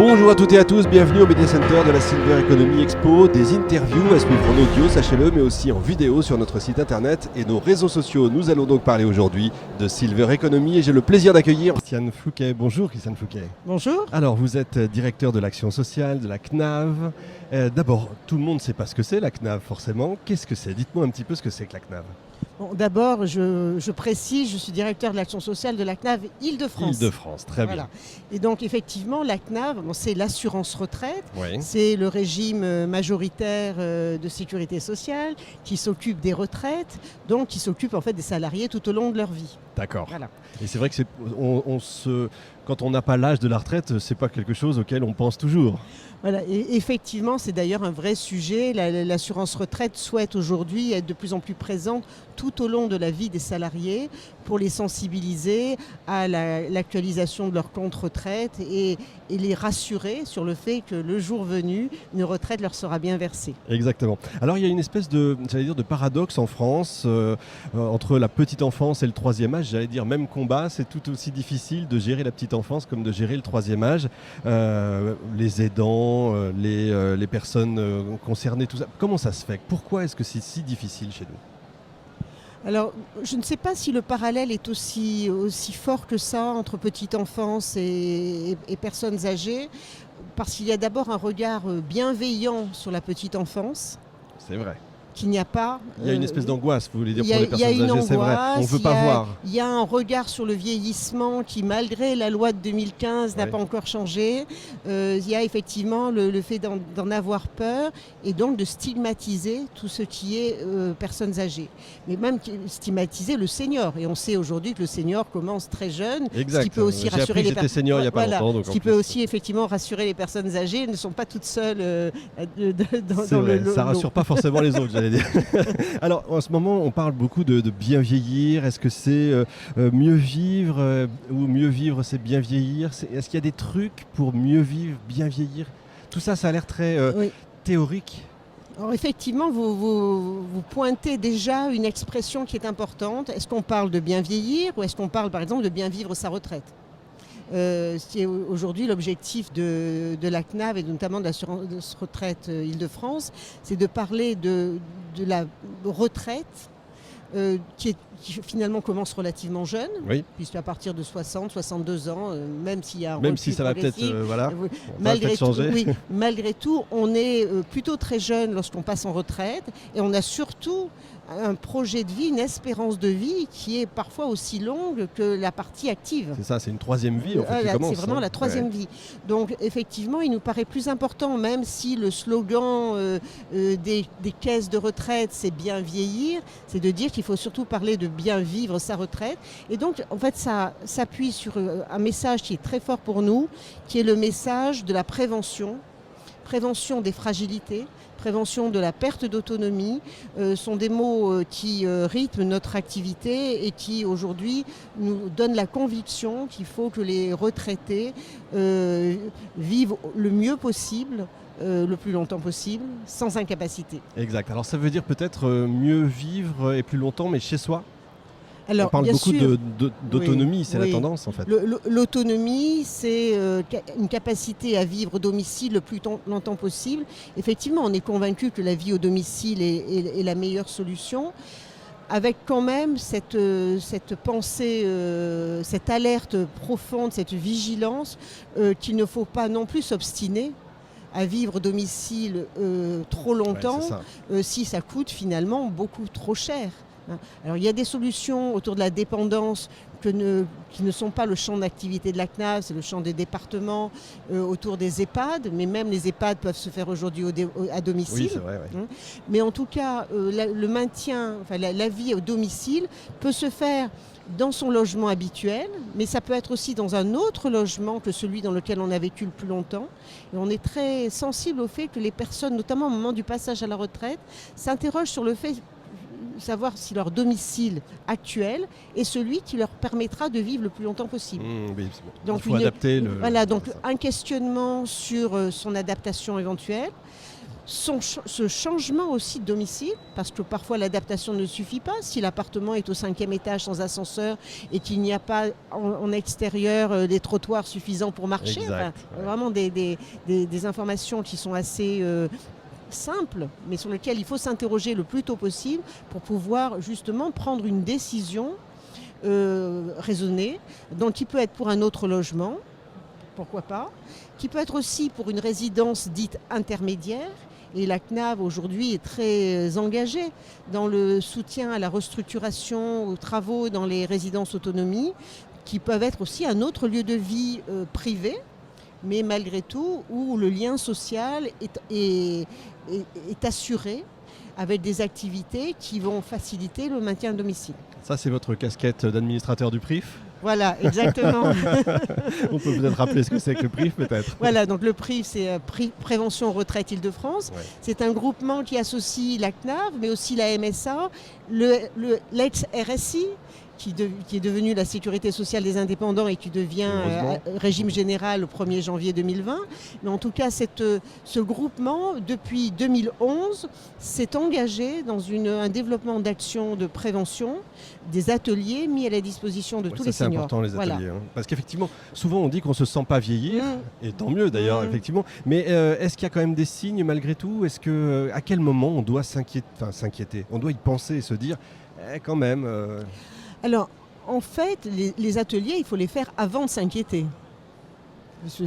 Bonjour à toutes et à tous, bienvenue au Media Center de la Silver Economy Expo. Des interviews à suivre en audio, sachez-le, mais aussi en vidéo sur notre site internet et nos réseaux sociaux. Nous allons donc parler aujourd'hui de Silver Economy et j'ai le plaisir d'accueillir Christiane Fouquet. Bonjour Christiane Fouquet. Bonjour. Alors vous êtes directeur de l'action sociale de la CNAV. D'abord, tout le monde ne sait pas ce que c'est la CNAV forcément. Qu'est-ce que c'est? Dites-moi un petit peu ce que c'est que la CNAV. Bon, d'abord, je précise, je suis directeur de l'action sociale de la CNAV Île-de-France. Île-de-France, très bien. Et donc effectivement, la CNAV, c'est l'assurance retraite, Oui. c'est le régime majoritaire de sécurité sociale qui s'occupe des retraites, donc qui s'occupe en fait des salariés tout au long de leur vie. D'accord. Voilà. Et c'est vrai que quand on n'a pas l'âge de la retraite, c'est pas quelque chose auquel on pense toujours. Voilà, et effectivement, c'est d'ailleurs un vrai sujet. L'assurance retraite souhaite aujourd'hui être de plus en plus présente tout au long de la vie des salariés pour les sensibiliser à l'actualisation de leur compte retraite et les rassurer sur le fait que le jour venu, une retraite leur sera bien versée. Exactement. Alors il y a une espèce de paradoxe en France entre la petite enfance et le troisième âge. J'allais dire même combat, c'est tout aussi difficile de gérer la petite enfance comme de gérer le troisième âge. Les aidants, les personnes concernées, tout ça. Comment ça se fait? Pourquoi est-ce que c'est si difficile chez nous? Alors, je ne sais pas si le parallèle est aussi fort que ça entre petite enfance et personnes âgées, parce qu'il y a d'abord un regard bienveillant sur la petite enfance. C'est vrai. Qu'il n'y a pas. Il y a une espèce d'angoisse, vous voulez dire, pour les personnes âgées, c'est vrai. On ne veut pas voir. Il y a un regard sur le vieillissement qui, malgré la loi de 2015, n'a pas encore changé. Il y a effectivement le fait d'en avoir peur et donc de stigmatiser tout ce qui est personnes âgées. Mais même stigmatiser le senior. Et on sait aujourd'hui que le senior commence très jeune. Exact. Ce qui peut aussi rassurer les personnes. Senior il n'y a pas longtemps. Donc ce qui peut aussi effectivement rassurer les personnes âgées. Elles ne sont pas toutes seules dans le lot. Ça ne rassure pas forcément les autres. Alors en ce moment on parle beaucoup de bien vieillir. Est-ce que c'est mieux vivre ou mieux vivre c'est bien vieillir? Est-ce qu'il y a des trucs pour mieux vivre, bien vieillir? Tout ça, ça a l'air très théorique. Alors effectivement, vous pointez déjà une expression qui est importante. Est-ce qu'on parle de bien vieillir ou est-ce qu'on parle par exemple de bien vivre sa retraite? C'est aujourd'hui l'objectif de la CNAV et notamment de l'assurance retraite Île-de-France, c'est de parler de la retraite qui finalement commence relativement jeune, puisqu'à partir de 60, 62 ans, même s'il y a un même si ça va peut-être changer. Malgré tout, on est plutôt très jeune lorsqu'on passe en retraite et on a surtout un projet de vie, une espérance de vie qui est parfois aussi longue que la partie active. C'est ça, c'est une troisième vie en fait, qui commence. C'est vraiment la troisième vie. Donc effectivement, il nous paraît plus important, même si le slogan des caisses de retraite, c'est bien vieillir, c'est de dire qu'il faut surtout parler de bien vivre sa retraite. Et donc, en fait, ça s'appuie sur un message qui est très fort pour nous, qui est le message de la prévention des fragilités, prévention de la perte d'autonomie, sont des mots qui rythment notre activité et qui aujourd'hui nous donnent la conviction qu'il faut que les retraités vivent le mieux possible, le plus longtemps possible, sans incapacité. Exact. Alors ça veut dire peut-être mieux vivre et plus longtemps, mais chez soi? Alors, on parle beaucoup d'autonomie, c'est la tendance en fait. L'autonomie, c'est une capacité à vivre au domicile le plus longtemps possible. Effectivement, on est convaincu que la vie au domicile est la meilleure solution, avec quand même cette pensée, cette alerte profonde, cette vigilance qu'il ne faut pas non plus s'obstiner à vivre au domicile trop longtemps, si ça coûte finalement beaucoup trop cher. Alors il y a des solutions autour de la dépendance qui ne sont pas le champ d'activité de la CNAV, c'est le champ des départements, autour des EHPAD, mais même les EHPAD peuvent se faire aujourd'hui à domicile. Oui, c'est vrai, oui. Mais en tout cas, le maintien, la vie au domicile peut se faire dans son logement habituel, mais ça peut être aussi dans un autre logement que celui dans lequel on a vécu le plus longtemps. Et on est très sensible au fait que les personnes, notamment au moment du passage à la retraite, s'interrogent sur le fait savoir si leur domicile actuel est celui qui leur permettra de vivre le plus longtemps possible. Donc il faut adapter donc un questionnement sur son adaptation éventuelle, ce changement aussi de domicile, parce que parfois l'adaptation ne suffit pas. Si l'appartement est au 5e étage sans ascenseur et qu'il n'y a pas en extérieur des trottoirs suffisants pour marcher, vraiment des informations qui sont assez simples, mais sur lesquelles il faut s'interroger le plus tôt possible pour pouvoir justement prendre une décision raisonnée, donc qui peut être pour un autre logement, pourquoi pas, qui peut être aussi pour une résidence dite intermédiaire. Et la CNAV aujourd'hui est très engagée dans le soutien à la restructuration, aux travaux dans les résidences autonomie, qui peuvent être aussi un autre lieu de vie privé, mais malgré tout où le lien social est assuré avec des activités qui vont faciliter le maintien à domicile. Ça, c'est votre casquette d'administrateur du PRIF ? Voilà, exactement. On peut peut-être rappeler ce que c'est que le PRIF, peut-être. Voilà, donc le PRIF, c'est Prévention Retraite Île-de-France. Ouais. C'est un groupement qui associe la CNAV, mais aussi la MSA, l'ex-RSI, qui est devenu la Sécurité sociale des indépendants et qui devient régime général au 1er janvier 2020. Mais en tout cas, ce groupement, depuis 2011, s'est engagé dans un développement d'actions de prévention, des ateliers mis à la disposition de tous les seniors. C'est important, les ateliers. Voilà. Parce qu'effectivement, souvent on dit qu'on ne se sent pas vieillir, et tant mieux d'ailleurs, effectivement. Mais est-ce qu'il y a quand même des signes malgré tout ? À quel moment on doit s'inquiéter ? On doit y penser et se dire, quand même... Alors, en fait, les ateliers, il faut les faire avant de s'inquiéter.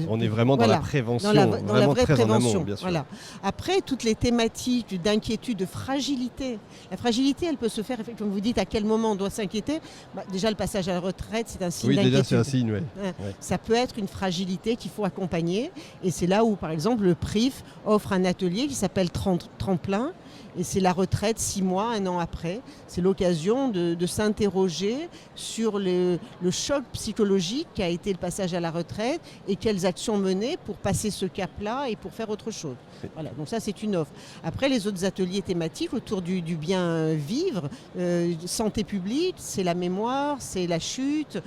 On est vraiment dans la prévention, dans la vraie très prévention. En amont, bien sûr. Voilà. Après, toutes les thématiques d'inquiétude, de fragilité. La fragilité, elle peut se faire, comme vous dites, à quel moment on doit s'inquiéter. Déjà, le passage à la retraite, c'est un signe d'inquiétude. Oui, déjà, c'est un signe, oui. Ça peut être une fragilité qu'il faut accompagner. Et c'est là où, par exemple, le PRIF offre un atelier qui s'appelle Tremplin. Et c'est la retraite 6 mois, 1 an après. C'est l'occasion de s'interroger sur le choc psychologique qu'a été le passage à la retraite et quelles actions mener pour passer ce cap-là et pour faire autre chose. Voilà, donc ça, c'est une offre. Après, les autres ateliers thématiques autour du bien vivre, santé publique, c'est la mémoire, c'est la chute,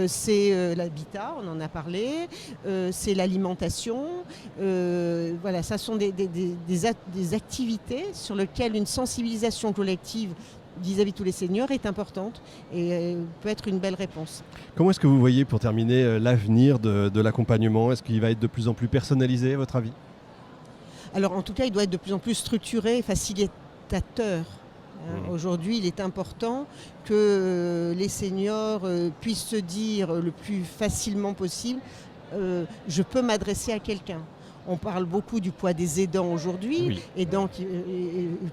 c'est l'habitat, on en a parlé, c'est l'alimentation. Voilà, ça sont des activités sur lesquelles une sensibilisation collective vis-à-vis de tous les seniors est importante et peut être une belle réponse. Comment est-ce que vous voyez, pour terminer, l'avenir de l'accompagnement ? Est-ce qu'il va être de plus en plus personnalisé, à votre avis ? Alors en tout cas, il doit être de plus en plus structuré et facilitateur. Aujourd'hui, il est important que les seniors puissent se dire le plus facilement possible je peux m'adresser à quelqu'un. On parle beaucoup du poids des aidants aujourd'hui, et donc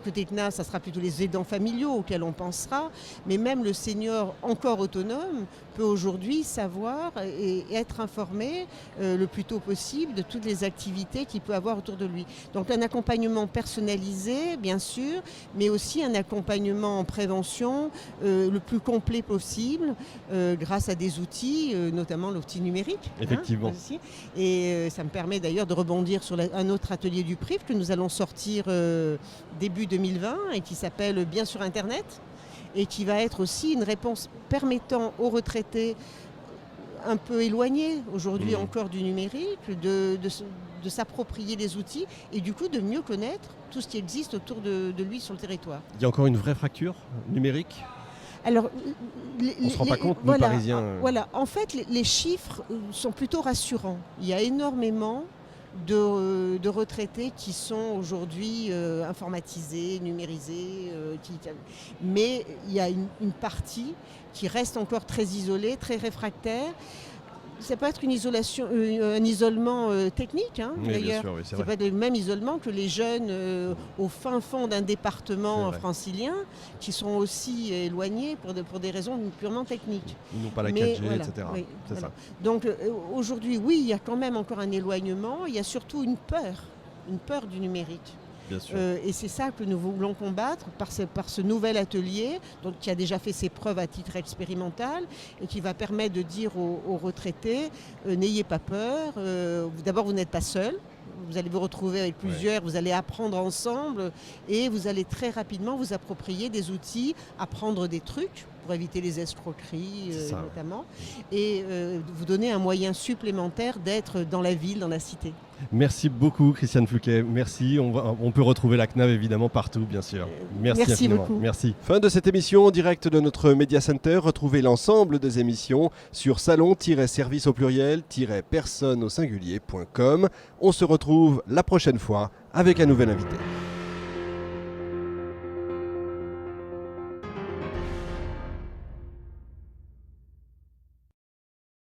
côté CNAV, ça sera plutôt les aidants familiaux auxquels on pensera, mais même le senior encore autonome peut aujourd'hui savoir et être informé le plus tôt possible de toutes les activités qu'il peut avoir autour de lui. Donc un accompagnement personnalisé, bien sûr, mais aussi un accompagnement en prévention le plus complet possible grâce à des outils, notamment l'outil numérique. Effectivement. Et ça me permet d'ailleurs de rebondir sur un autre atelier du PRIF que nous allons sortir début 2020 et qui s'appelle Bien sur Internet et qui va être aussi une réponse permettant aux retraités un peu éloignés aujourd'hui encore du numérique de s'approprier les outils et du coup de mieux connaître tout ce qui existe autour de lui sur le territoire. Il y a encore une vraie fracture numérique ? Alors, on ne se rend pas compte, nous Parisiens. Voilà, en fait, les chiffres sont plutôt rassurants. Il y a énormément de retraités qui sont aujourd'hui informatisés, numérisés, mais il y a une partie qui reste encore très isolée, très réfractaire. Ça peut être un isolement technique, d'ailleurs. Sûr, oui, c'est pas le même isolement que les jeunes au fin fond d'un département francilien qui sont aussi éloignés pour des raisons purement techniques. Ils n'ont pas la 4G, etc. Oui, c'est ça. Donc aujourd'hui, oui, il y a quand même encore un éloignement. Il y a surtout une peur du numérique. Bien sûr. Et c'est ça que nous voulons combattre par ce nouvel atelier qui a déjà fait ses preuves à titre expérimental et qui va permettre de dire aux retraités n'ayez pas peur, d'abord vous n'êtes pas seul. Vous allez vous retrouver avec plusieurs, vous allez apprendre ensemble et vous allez très rapidement vous approprier des outils, apprendre des trucs pour éviter les escroqueries notamment et vous donner un moyen supplémentaire d'être dans la ville, dans la cité. Merci beaucoup Christiane Fluquet, merci. On peut retrouver la CNAV évidemment partout bien sûr. Merci infiniment. Beaucoup. Merci. Fin de cette émission en direct de notre Media Center. Retrouvez l'ensemble des émissions sur salon-service au pluriel-personne au singulier.com. On se retrouve la prochaine fois avec un nouvel invité.